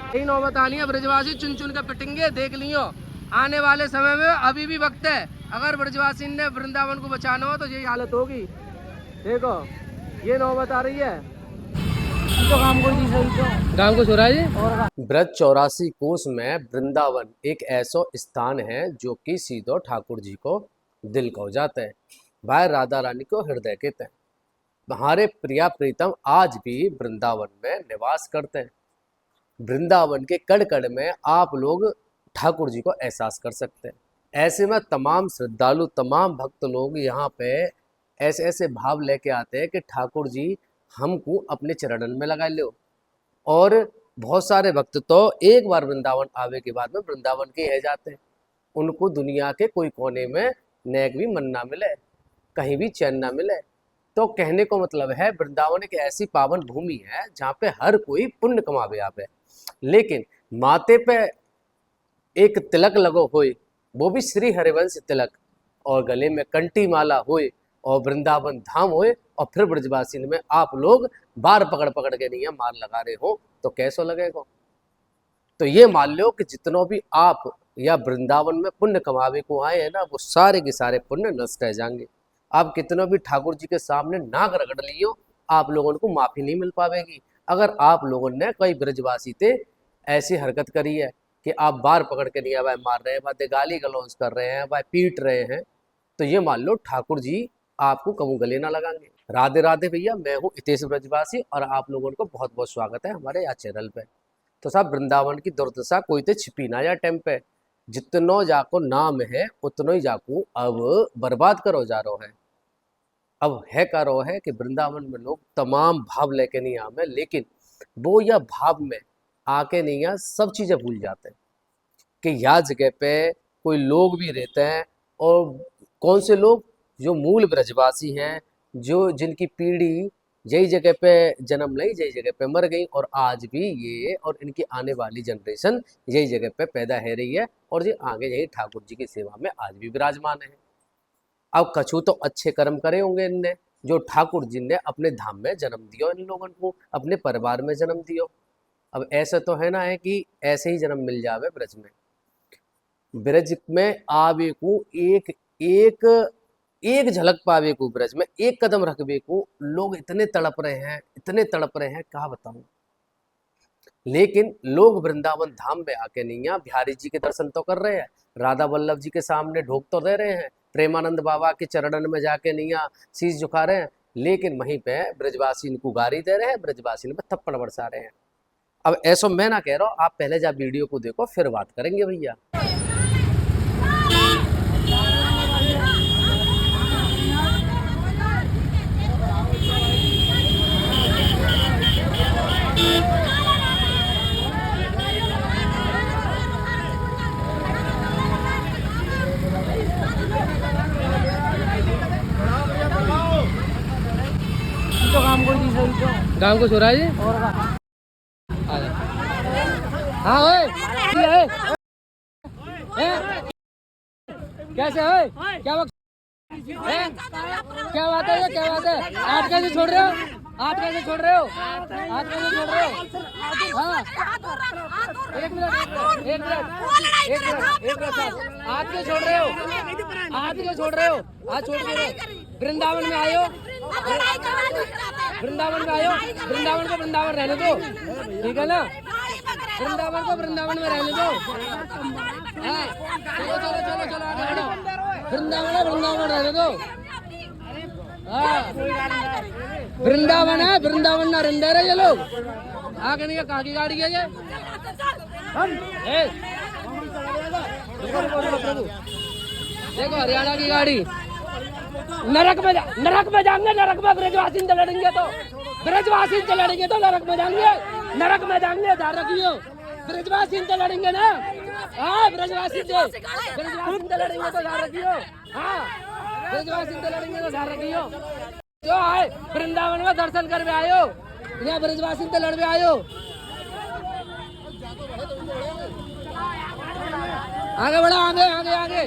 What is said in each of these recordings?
यही नौबत आनी है, ब्रजवासी चुन चुन के पिटेंगे, देख लियो आने वाले समय में। अभी भी वक्त है, अगर ब्रजवासी ने वृंदावन को बचाना हो तो यही हालत होगी। देखो ये नौबत आ रही है तो गांव को छोड़ा जी। ब्रज 84 कोस में वृंदावन एक ऐसा स्थान है जो कि सीधो ठाकुर जी को दिल को जाते हैं, भाई राधा रानी को हृदय कहते हैं। हमारे प्रिया प्रीतम आज भी वृंदावन में निवास करते हैं। वृंदावन के कड़ कड़ में आप लोग ठाकुर जी को एहसास कर सकते हैं। ऐसे में तमाम श्रद्धालु, तमाम भक्त लोग यहाँ पे ऐसे ऐसे भाव लेके आते हैं कि ठाकुर जी हमको अपने चरणन में लगा लो। और बहुत सारे भक्त तो एक बार वृंदावन आवे के बाद में वृंदावन के रह जाते हैं। उनको दुनिया के कोई कोने में नेक भी मन ना मिले, कहीं भी चैन ना मिले। तो कहने को मतलब है वृंदावन एक ऐसी पावन भूमि है जहाँ पे हर कोई पुण्य कमावे आवे, लेकिन माथे पे एक तिलक लगो होए, वो भी श्री हरिवंश तिलक, और गले में कंठी माला होए और वृंदावन धाम होए, और फिर ब्रजवासी में आप लोग बार पकड़ पकड़ के नहीं मार लगा रहे हो तो कैसा लगेगा। तो ये मान लो कि जितनों भी आप या वृंदावन में पुण्य कमावे को आए हैं ना, वो सारे के सारे पुण्य नष्ट रह जाएंगे। आप कितनों भी ठाकुर जी के सामने नाक रगड़ लियो, आप लोगों को माफी नहीं मिल पाएगी। अगर आप लोगों ने कई ब्रजवासी थे ऐसी हरकत करी है कि आप बार पकड़ के नहीं भाई मार रहे हैं, भाई गाली गलौज कर रहे हैं, भाई पीट रहे हैं, तो ये मान लो ठाकुर जी आपको कबू गले ना लगाएंगे। राधे राधे भैया, मैं हूँ हितेश ब्रजवासी और आप लोगों को बहुत बहुत स्वागत है हमारे यहाँ चैनल पे। तो साहब वृंदावन की दुर्दशा कोई तो छिपी ना या टाइम पे, जितनो जाको नाम है उतनो ही जाको अब बर्बाद करो जा रहा है। अब है का रो है कि वृंदावन में लोग तमाम भाव लेके नहीं आवे, लेकिन वो या भाव में आके नहीं या सब चीजें भूल जाते हैं कि यहाँ जगह पे कोई लोग भी रहते हैं। और कौन से लोग? जो मूल ब्रजवासी हैं, जो जिनकी पीढ़ी यही जगह पे जन्म ली, यही जगह पे मर गई, और आज भी ये और इनकी आने वाली जनरेशन यही जगह पे पैदा है रही है, और ये आगे यही ठाकुर जी की सेवा में आज भी विराजमान है। अब कछु तो अच्छे कर्म करे होंगे इनने, जो ठाकुर जी ने अपने धाम में जन्म दियो, इन लोगों को अपने परिवार में जन्म दियो। अब ऐसा तो है ना है कि ऐसे ही जन्म मिल जावे ब्रज में। ब्रज में आवे को एक एक एक झलक पावे को, ब्रज में एक कदम रखवे को लोग इतने तड़प रहे हैं, इतने तड़प रहे हैं, क्या बताऊं। लेकिन लोग वृंदावन धाम में आके नहीं है बिहारी जी के दर्शन तो कर रहे हैं, राधा वल्लभ जी के सामने ढोक तो दे रहे हैं, प्रेमानंद बाबा के चरणन में जाके नहीं शीश झुका रहे हैं, लेकिन वहीं पे ब्रजवासी इनको गारी दे रहे हैं, ब्रजवासी में थप्पड़ बरसा रहे हैं। अब ऐसा मैं ना कह रहा हूँ, आप पहले जा वीडियो को देखो फिर बात करेंगे भैया। गाँव को छोड़ा जी। हाँ ओए, कैसे है? क्या बात है? क्या बात है? क्या बात है? आप कैसे छोड़ रहे हो? आप कैसे छोड़ रहे हो? आप कैसे छोड़ रहे हो? हाँ एक मिनट आप क्यों छोड़ रहे हो? आप क्यों छोड़ रहे हो? आज छोड़ रहे हो? वृंदावन में आयो, वृंदावन में आयो, वृंदावन को वृंदावन रहने दो, ठीक है ना? वृंदावन को वृंदावन में रहने दो। हाँ चलो चलो चलो चलो आगे बढ़ो, वृंदावन है वृंदावन रहने दो। हाँ वृंदावन है, वृंदावन ना रहने रहे ये लोग। आगे नहीं, कहाँ की गाड़ी है ये? देखो हरियाणा की गाड़ी। नरक में जाएंगे, नरक में ब्रजवासी से लड़ेंगे तो, ब्रजवासी से लड़ेंगे तो नरक में जाएंगे, नरक में जाएंगे। ध्यान रखियो, ब्रजवासी से लड़ेंगे ना, हाँ ब्रजवासी से लड़ेंगे तो ध्यान रखियो। हाँ ब्रजवासी से लड़ेंगे तो ध्यान रखियो। जो आए वृंदावन में दर्शन करके आयो या ब्रजवासी से लड़वे आयो। आगे बढ़ा, आगे आगे आगे।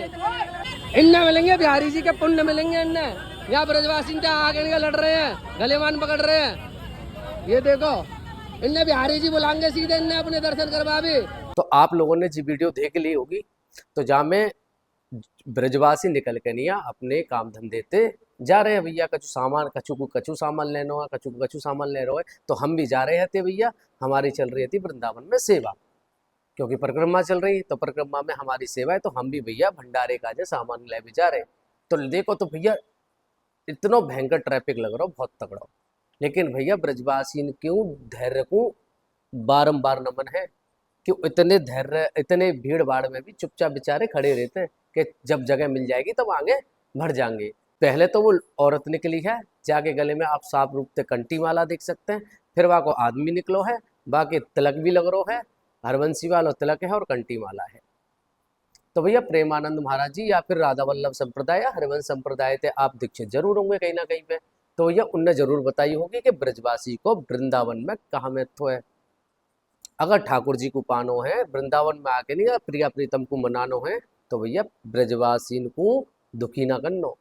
इनने मिलेंगे बिहारी जी के पुण्य मिलेंगे, इनने यहाँ ब्रजवासी आगे निकल लड़ रहे हैं, गलेमान पकड़ रहे हैं। ये देखो, इनने बिहारी जी बुलाएंगे सीधे, इनने अपने दर्शन करवा भी। तो आप लोगों ने जी वीडियो देख ली होगी, तो जहाँ में ब्रजवासी निकल के नहीं अपने काम धंधे ते जा रहे हैं भैया, कछु सामान, कछु को कछु सामान लेना है, कछु को कछु सामान ले रहे है। तो हम भी जा रहे थे भैया, हमारी चल रही थी वृंदावन में सेवा, क्योंकि परिक्रमा चल रही, तो परिक्रमा में हमारी सेवा है, तो हम भी भैया भंडारे का जो सामान ले भी जा रहे। तो देखो तो भैया इतना भयंकर ट्रैफिक लग रहा हो, बहुत तगड़ा। लेकिन भैया ब्रजवासी क्यों धैर्य को बारंबार नमन है, कि इतने धैर्य, इतने भीड़ भाड़ में भी चुपचाप बेचारे खड़े रहते हैं कि जब जगह मिल जाएगी तब आगे बढ़ जाएंगे। पहले तो वो औरत निकली है, जाके गले में आप साफ रूप से कंठी माला देख सकते हैं, फिर वहाँ को आदमी निकलो है, बाकी तिलक भी लग रहा है, हरवंशी वाला तिलक है और कंठी माला है। तो भैया प्रेमानंद महाराज जी या फिर राधा वल्लभ संप्रदाय या हरिवंश संप्रदाय थे आप दीक्षित जरूर होंगे कहीं ना कहीं पे। तो भैया उनने जरूर बताई होगी कि ब्रजवासी को वृंदावन में कहाँ महत्व है। अगर ठाकुर जी को पानो है, वृंदावन में आके नहीं प्रिया प्रीतम को मनानो है, तो भैया ब्रजवासी को दुखी ना करनो।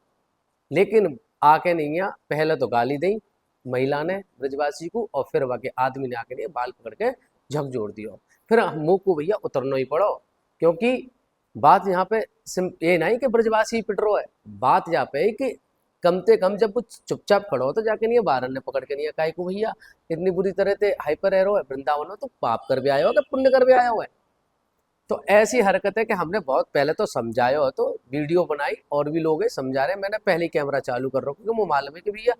लेकिन आके नहीं है, पहले तो गाली दी महिला ने ब्रजवासी को, और फिर वहाँ के आदमी ने आके नहीं बाल पकड़ के झकझोर दियो, फिर मुँह को भैया उतरना ही पड़ो। क्योंकि बात यहाँ पे ये नहीं कि ब्रजवासी पिट रो है, बात यहाँ पे है कि कम से कम जब कुछ चुपचाप खड़ो हो तो जाके नहीं बारन ने पकड़ के नहीं काहे को भैया इतनी बुरी तरह से हाइपर एरो है वृंदावन में, तो पाप कर भी आया हो कि पुण्य कर भी आया हो है। तो ऐसी हरकत है कि हमने बहुत पहले तो समझाया हो, तो वीडियो बनाई और भी लोग समझा रहे, मैंने पहले कैमरा चालू कर रहा हूँ क्योंकि मुझे मालूम है कि भैया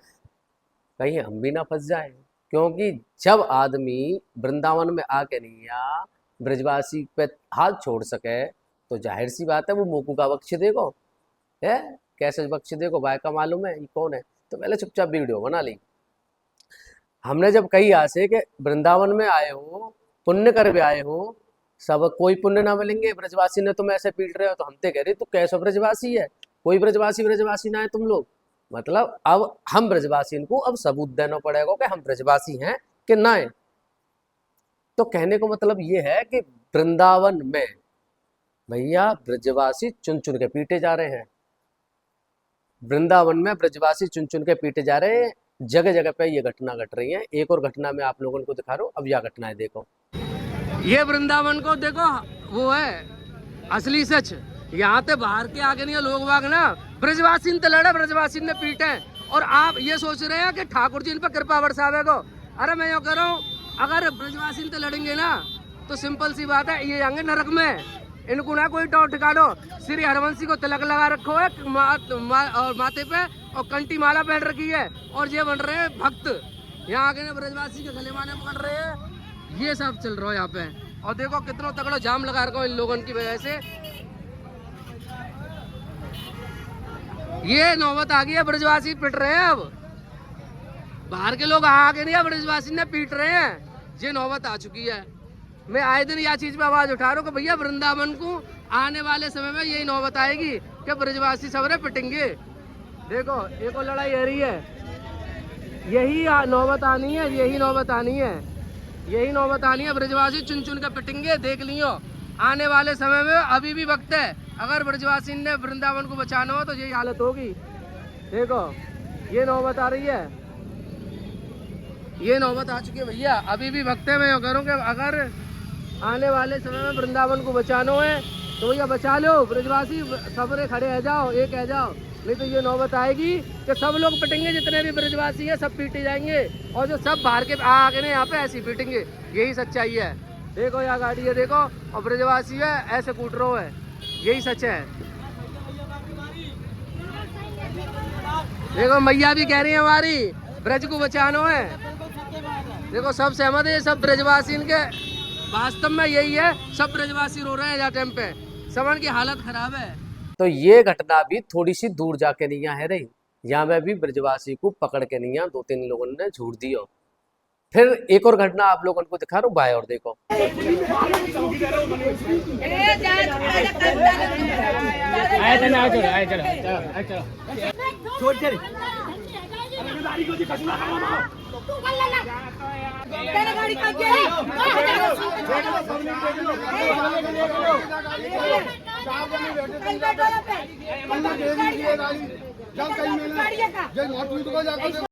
कहीं हम भी ना फंस जाए। क्योंकि जब आदमी वृंदावन में आके नहीं ब्रजवासी पे हाथ छोड़ सके तो जाहिर सी बात है वो मोकू का बख्श देगो है, कैसे बख्श देगो भाई का मालूम है ये कौन है। तो पहले चुपचाप वीडियो बना ली। हमने जब कही यहाँ से कि वृंदावन में आए हो, पुण्य कर भी आए हो, सब कोई पुण्य ना मिलेंगे, ब्रजवासी ने तुम ऐसे पीट रहे हो, तो हम तो कह रहे तू कैसा ब्रजवासी है, कोई ब्रजवासी ना है तुम लोग। मतलब अब हम ब्रजवासी को अब सबूत देना पड़ेगा कि हम ब्रजवासी हैं कि ना है। तो कहने को मतलब ये है कि वृंदावन में भैया ब्रजवासी चुन चुन के पीटे जा रहे हैं, वृंदावन में ब्रजवासी चुन चुन के पीटे जा रहे हैं, जगह जगह पे ये घटना घट रही है। एक और घटना मैं आप लोगों को दिखा रहा हूँ, अब यह घटना है देखो। ये वृंदावन को देखो, वो है असली सच। यहाँ पे बाहर के आगे नहीं लोग बाग ना ब्रजवासी ने लड़े, ब्रजवासी ने पीटे, और आप ये सोच रहे हैं कि ठाकुर जी इन पर कृपा बरसावे को। अरे मैं यो कह रहा हूँ, अगर ब्रजवासी ने लड़ेंगे ना तो सिंपल सी बात है, ये जाएंगे नरक में। इनको ना कोई टॉट ठिकानो। श्री हरवंशी को तिलक लगा रखो है और माथे पे, और कंठी माला पहन रखी है, और ये बन रहे हैं भक्त। यहाँ आगे ब्रजवासी के गले माने पकड़ रहे हैं, ये सब चल रहा है यहाँ पे। और देखो कितना तगड़ा जाम लगा रखा इन लोगों की वजह से। ये नौबत आ गई है, ब्रजवासी पिट रहे हैं। अब बाहर के लोग आगे नहीं, ब्रजवासी ने पीट रहे हैं, ये नौबत आ चुकी है। मैं आए दिन यह चीज पे आवाज उठा रहा हूँ कि भैया वृंदावन को आने वाले समय में यही नौबत आएगी कि ब्रजवासी सबरे पिटेंगे। देखो एक और लड़ाई हो रही है, यही नौबत आनी है, यही नौबत आनी है, यही नौबत आनी है। ब्रजवासी चुन चुन के पिटेंगे, देख लियो आने वाले समय में। अभी भी वक्त है, अगर ब्रजवासी ने वृंदावन को बचाना हो तो यही हालत होगी। देखो ये नौबत आ रही है, ये नौबत आ चुकी है भैया, अभी भी वक्त है। मैं ये करूँ कि अगर आने वाले समय में वृंदावन को बचाना है तो भैया बचा लो, ब्रजवासी सबरे खड़े रह जाओ, एक रह जाओ, नहीं तो ये नौबत आएगी कि सब लोग पिटेंगे, जितने भी ब्रजवासी है सब पीटे जाएंगे, और जो सब बाहर के आगे ने यहाँ पे ऐसे पीटेंगे। यही सच्चाई है। देखो यहाँ गाड़ी है देखो, और ब्रजवासी है ऐसे कूट रहा है, यही सच है। देखो मैया भी कह रही है हमारी ब्रज को बचाना है। देखो सब सहमत है, सब ब्रजवासी इनके वास्तव में यही है, सब ब्रजवासी रो रहे हैं यहाँ टाइम पे, समन की हालत खराब है। तो ये घटना भी थोड़ी सी दूर जाके नहीं है रही, यहाँ में भी ब्रजवासी को पकड़ के नहीं, दो तीन लोगों ने झूठ दिया। फिर एक और घटना आप लोगों को दिखा रहा हूँ, बाय और देखो। गाड़ी का चार जने बैठे कहीं बैठो या पे कहीं दे दीजिए गाड़ी जब कहीं गाड़ी मैंने का जे ना टूट को जाकर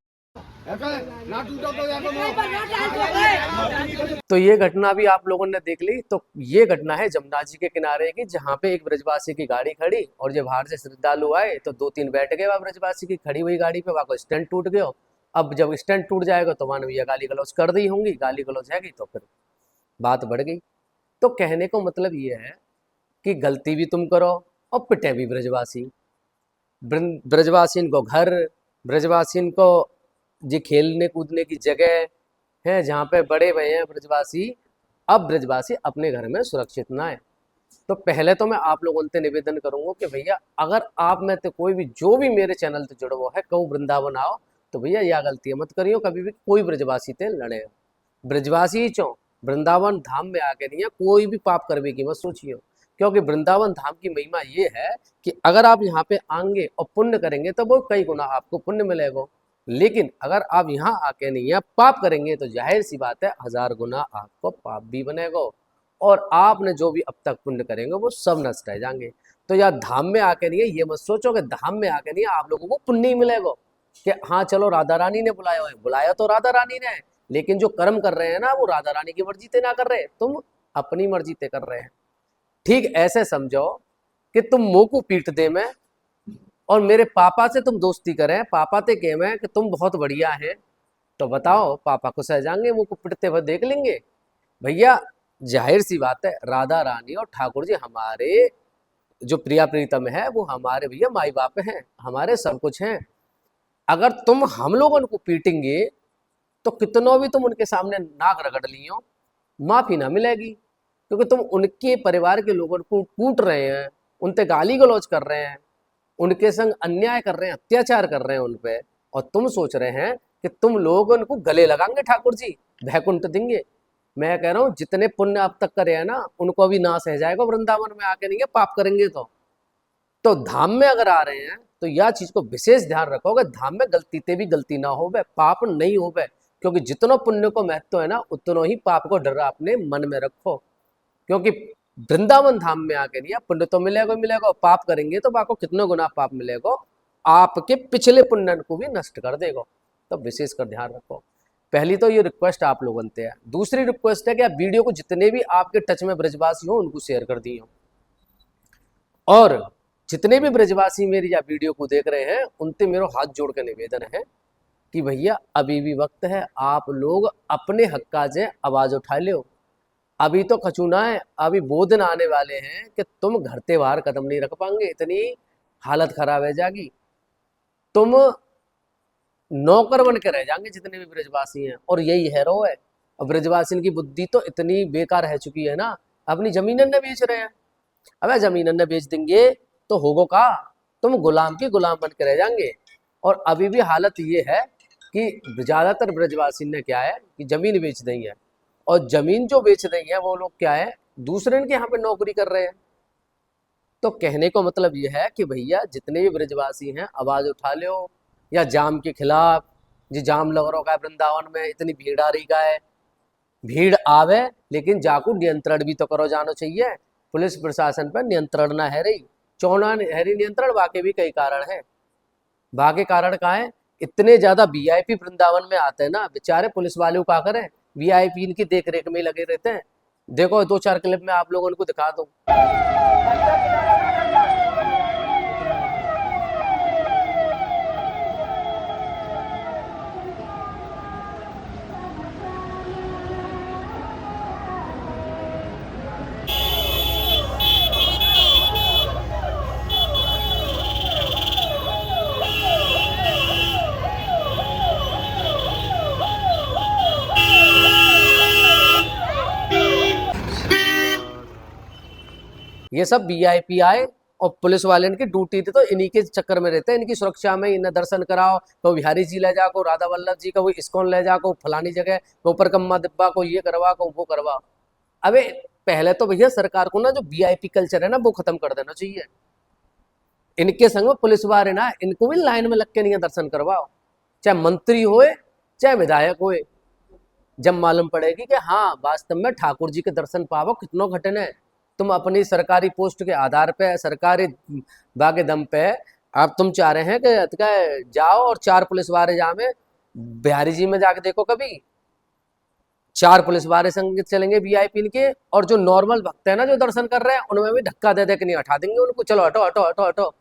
ऐसा ना टूटा तो जाकर नहीं पर ना डाल दो गए तो ये घटना भी आप लोगों ने देख ली। तो ये घटना है जमुना जी के किनारे की, जहाँ पे एक ब्रजवासी की गाड़ी खड़ी और जब बाहर से श्रद्धालु आए तो दो तीन बैठ गए वहाँ ब्रजवासी की खड़ी हुई गाड़ी पे, वहाँ को स्टैंड टूट गया। अब जब स्टैंड टूट जाएगा तो वहां भैया गाली गलौज कर दी होंगी, गाली गलौज हैगी तो फिर बात बढ़ गई। तो कहने को मतलब ये है कि गलती भी तुम करो और पिटे भी ब्रजवासी। ब्रजवासीन को घर, ब्रजवासीन को जी खेलने कूदने की जगह है जहाँ पे बड़े भए हैं ब्रजवासी। अब ब्रजवासी अपने घर में सुरक्षित ना है। तो पहले तो मैं आप लोगों से निवेदन करूंगा कि भैया अगर आप में तो कोई भी जो भी मेरे चैनल से जुड़ा हुआ है कहूँ वृंदावन आओ तो भैया यह गलती मत करियो कभी भी कोई ब्रजवासी ते लड़े। ब्रजवासी ही चो वृंदावन धाम में आके नहीं है कोई भी पाप करने की मत सोचियो, क्योंकि वृंदावन धाम की महिमा ये है कि अगर आप यहाँ पे आएंगे और पुण्य करेंगे तो वो कई गुना आपको पुण्य मिलेगा। लेकिन अगर आप यहाँ आके नहीं है पाप करेंगे तो जाहिर सी बात है 1000 गुना आपको पाप भी बनेगा और आपने जो भी अब तक पुण्य करेंगे वो सब नष्ट रह जाएंगे। तो यार धाम में आके नहीं है ये मत सोचो कि धाम में आके नहीं आप लोगों को पुण्य ही मिलेगा कि हाँ चलो राधा रानी ने बुलाया है, बुलाया तो राधा रानी ने है, लेकिन जो कर्म कर रहे हैं ना वो राधा रानी की मर्जी ते ना कर रहे, तुम अपनी मर्जी ते कर रहे हैं। ठीक ऐसे समझो कि तुम मुंह को पीट दे में और मेरे पापा से तुम दोस्ती करें, पापा ते कह में कि तुम बहुत बढ़िया हैं, तो बताओ पापा को सह जाएंगे मुंह को पीटते हुए देख लेंगे? भैया जाहिर सी बात है राधा रानी और ठाकुर जी हमारे जो प्रिया प्रीतम है वो हमारे भैया माई बाप हैं, हमारे सब कुछ हैं। अगर तुम हम लोग उनको पीटेंगे तो कितनों भी तुम उनके सामने नाक रगड़ लियो माफी ना मिलेगी, क्योंकि तुम उनके परिवार के लोगों को कूट रहे हैं, उनते गाली गलौज कर रहे हैं, उनके संग अन्याय कर रहे हैं, अत्याचार कर रहे हैं उन पे, और तुम सोच रहे हैं कि तुम लोग उनको गले लगाएंगे ठाकुर जी वैकुंठ देंगे। मैं कह रहा हूँ जितने पुण्य अब तक करे हैं ना उनको अभी नाश रह जाएगा वृंदावन में आके नहीं है पाप करेंगे तो धाम में अगर आ रहे हैं तो यह चीज को विशेष ध्यान रखो कि धाम में गलती ते भी गलती ना हो, पाप नहीं हो, क्योंकि जितनो पुण्य को महत्व है ना उतनो ही पाप को डर अपने मन में रखो, क्योंकि वृंदावन धाम में आके नहीं पुण्य तो मिलेगा मिलेगा, पाप करेंगे तो आपको कितने गुना पाप मिलेगा, आपके पिछले पुण्य को भी नष्ट कर देगा। तो विशेष कर ध्यान रखो। पहली तो ये रिक्वेस्ट आप लोगों से है। दूसरी रिक्वेस्ट है कि आप वीडियो को जितने भी आपके टच में ब्रजवासी हो उनको शेयर कर दिए, और जितने भी ब्रजवासी मेरी या वीडियो को देख रहे हैं उनसे मेरा हाथ जोड़ के निवेदन है कि भैया अभी भी वक्त है, आप लोग अपने हक का जे आवाज उठा लो। अभी तो खचूना है, अभी वो दिन आने वाले हैं कि तुम घर से बाहर कदम नहीं रख पाएंगे, इतनी हालत खराब है जाएगी, तुम नौकर बन के रह जाएंगे जितने भी ब्रजवासी हैं। और यही हैरो है, और ब्रजवासी की बुद्धि तो इतनी बेकार रह चुकी है ना, अपनी जमीनन ने बेच रहे हैं। अब जमीनन ने बेच देंगे तो होगो का, तुम गुलाम की गुलाम बन के रह जाएंगे। और अभी भी हालत ये है कि ज्यादातर ब्रजवासी ने क्या है कि जमीन बेच दी है, और जमीन जो बेच रही है वो लोग क्या है दूसरे के यहाँ पे नौकरी कर रहे हैं। तो कहने को मतलब ये है कि भैया जितने भी ब्रजवासी हैं आवाज उठा लो, या जाम के खिलाफ, जी जाम लग रहा है वृंदावन में, इतनी भीड़ आ रही का है, भीड़ आवे लेकिन जाको नियंत्रण भी तो करो जानो चाहिए। पुलिस प्रशासन पर नियंत्रण ना है रही, चौना है रही नियंत्रण, बाकी भी कई कारण है। बाकी कारण का है इतने ज्यादा वीआईपी वृंदावन में आते हैं ना, बेचारे पुलिस वाले क्या करें, वीआईपी इनकी देख रेख में लगे रहते हैं। देखो 2-4 क्लिप में आप लोगों को दिखा दूं। ये सब वीआईपी आए और पुलिस वाले इनकी ड्यूटी थी तो इन्हीं के चक्कर में रहते हैं, इनकी सुरक्षा में इन्हें दर्शन कराओ, को बिहारी जी ले जाको, राधा वल्लभ जी का वो इस्कॉन ले जाको, फलानी जगह को ऊपर कम्मा दिब्बा को ये करवा को वो करवा। अबे पहले तो भैया सरकार को ना जो वीआईपी कल्चर है ना वो खत्म कर देना चाहिए। इनके संग में पुलिस वाले ना इनको भी लाइन में लग के नहीं दर्शन करवाओ, चाहे मंत्री होए चाहे विधायक होए। जब मालूम पड़ेगी कि हाँ वास्तव में ठाकुर जी के दर्शन पावो कितनों घटन है, तुम अपनी सरकारी पोस्ट के आधार पे, सरकारी बागे दम पे आप तुम चाह रहे हैं कि जाओ और 4 पुलिस वाले जामे बिहारी जी में जाके देखो, कभी 4 पुलिस वाले संग चलेंगे वीआईपी के, और जो नॉर्मल भक्त है ना जो दर्शन कर रहे हैं उनमें भी धक्का दे दे के नहीं हटा देंगे उनको, चलो हटो हटो हटो हटो,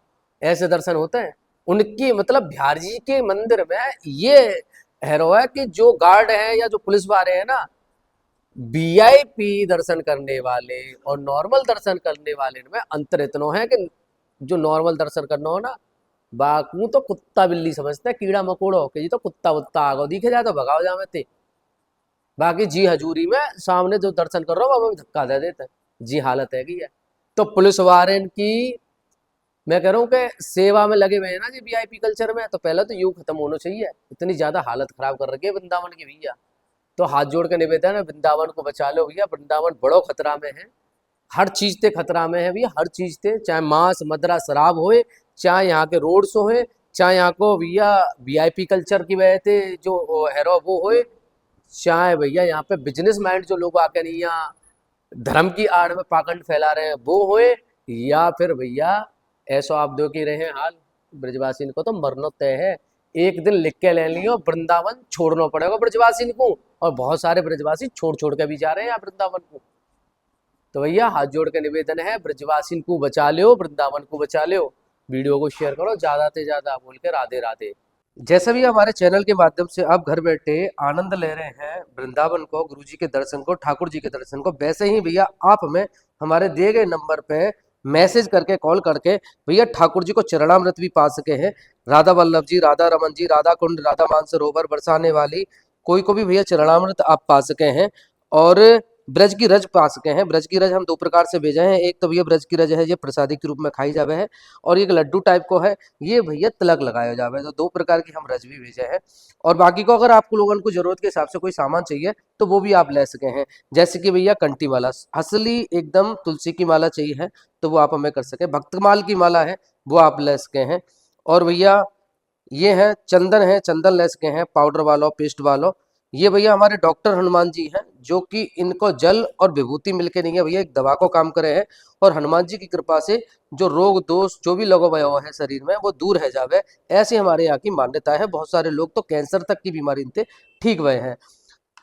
ऐसे दर्शन होते हैं उनकी। मतलब बिहार जी के मंदिर में ये हैरो है कि जो गार्ड है या जो पुलिस वाले हैं ना, वीआईपी दर्शन करने वाले और नॉर्मल दर्शन करने वाले में अंतर इतना है कि जो नॉर्मल दर्शन करना हो ना, बाकू तो कुत्ता बिल्ली समझते हैं, कीड़ा मकोड़ा हो के जी तो कुत्ता वुत्ता आगो दिखे जाए तो भगाओ जामे थे, बाकी जी हजूरी में सामने जो दर्शन कर रहा हो वहां धक्का दे देते हैं, जी हालत है कि है। तो पुलिस वाले की मैं कह रहा हूँ कि सेवा में लगे हुए हैं ना जी वीआईपी कल्चर में, तो पहले तो यूं खत्म होना चाहिए, इतनी ज्यादा हालत खराब कर रखी है वृंदावन की भैया। तो हाथ जोड़ के निवेदन है, वृंदावन को बचा लो भैया, वृंदावन बड़ो खतरा में है, हर चीज ते खतरा में है भैया, हर चीज ते, चाहे मांस मदरा शराब होए, चाहे यहाँ के रोड शो है, चाहे यहाँ को भैया वीआईपी कल्चर की वजह से जो हैरो वो होए, चाहे भैया यहाँ पे बिजनेस माइंड जो लोग आके नहीं यहाँ धर्म की आड़ में पाखंड फैला रहे हैं वो होए, या फिर भैया ऐसा आप दो की रहे हाल ब्रजवासी को तो मरना तय है। एक दिन लिख के ले लियो, वृंदावन छोड़ना पड़ेगा ब्रजवासी को, और बहुत सारे ब्रजवासी छोड़ छोड़ के भी जा रहे हैं यहाँ वृंदावन को। तो भैया हाथ जोड़ के निवेदन है, ब्रजवासी को बचा लो, वृंदावन को बचा लो, वीडियो को शेयर करो ज्यादा से ज्यादा, बोल के राधे राधे। जैसे भी हमारे चैनल के माध्यम से आप घर बैठे आनंद ले रहे हैं वृंदावन को, गुरु जी के दर्शन को, ठाकुर जी के दर्शन को, वैसे ही भैया आप हमें हमारे दिए गए नंबर पे मैसेज करके, कॉल करके भैया ठाकुर जी को चरणामृत भी पा सके हैं। राधा वल्लभ जी, राधा रमन जी, राधा कुंड, राधा मानसरोवर, बरसाने वाली, कोई को भी भैया चरणामृत आप पा सके हैं, और ब्रज की रज पा सके हैं। ब्रज की रज हम 2 प्रकार से भेजे हैं, एक तो भैया ब्रज की रज है ये प्रसादी के रूप में खाई जावे है, और एक लड्डू टाइप को है ये भैया तिलक लगाया जावे, तो 2 प्रकार की हम रज भी भेजे हैं। और बाकी को अगर आपको लोगों को जरूरत के हिसाब से कोई सामान चाहिए तो वो भी आप ले सके हैं, जैसे कि भैया कंठी माला असली एकदम तुलसी की माला चाहिए है तो वो आप हमें कर सके, भक्तमाल की माला है वो आप ले सके हैं, और भैया ये है चंदन है, चंदन ले सके हैं, पाउडर वालों, पेस्ट वालों। ये भैया हमारे डॉक्टर हनुमान जी हैं, जो कि इनको जल और विभूति मिलके नहीं है भैया, एक दवा को काम करे हैं, और हनुमान जी की कृपा से जो रोग दोष जो भी लगा हुआ है शरीर में वो दूर है जावे, ऐसी हमारे यहाँ की मान्यता है। बहुत सारे लोग तो कैंसर तक की बीमारी इनसे ठीक हुए हैं।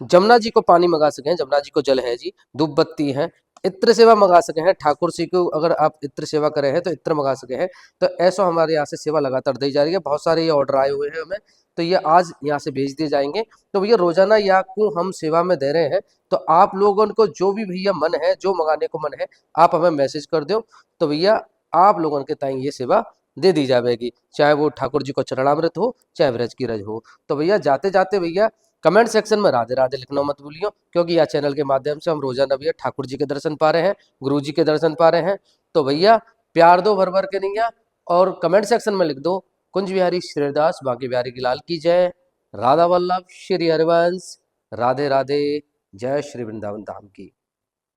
जमुना जी को पानी मंगा सके हैं, जमुना जी को जल है जी, धूप बत्ती है, इत्र सेवा मंगा सके हैं, ठाकुर जी को अगर आप इत्र सेवा करे हैं तो इत्र मंगा सके हैं। तो ऐसा हमारे यहाँ से सेवा लगातार दी जा रही है, बहुत सारे ये ऑर्डर आए हुए हैं हमें, तो ये आज यहाँ से भेज दिए जाएंगे। तो भैया रोजाना या को हम सेवा में दे रहे हैं, तो आप लोगों को जो भी भैया मन है, जो मंगाने को मन है, आप हमें मैसेज कर दो, तो भैया आप लोगों के ताई ये सेवा दे दी जाएगी, चाहे वो ठाकुर जी को चरणामृत हो, चाहे ब्रज की रज हो। तो भैया जाते जाते भैया कमेंट सेक्शन में राधे राधे लिखना मत भूलियो, क्योंकि यह चैनल के माध्यम से हम रोजाना भैया ठाकुर जी के दर्शन पा रहे हैं, गुरु जी के दर्शन पा रहे हैं। तो भैया प्यार दो भर भर के नहीं, और कमेंट सेक्शन में लिख दो कुंज बिहारी श्रीदास बांके बिहारी की लाल की जय, राधा वल्लभ श्री हरिवंश, राधे राधे, जय श्री वृंदावन धाम की।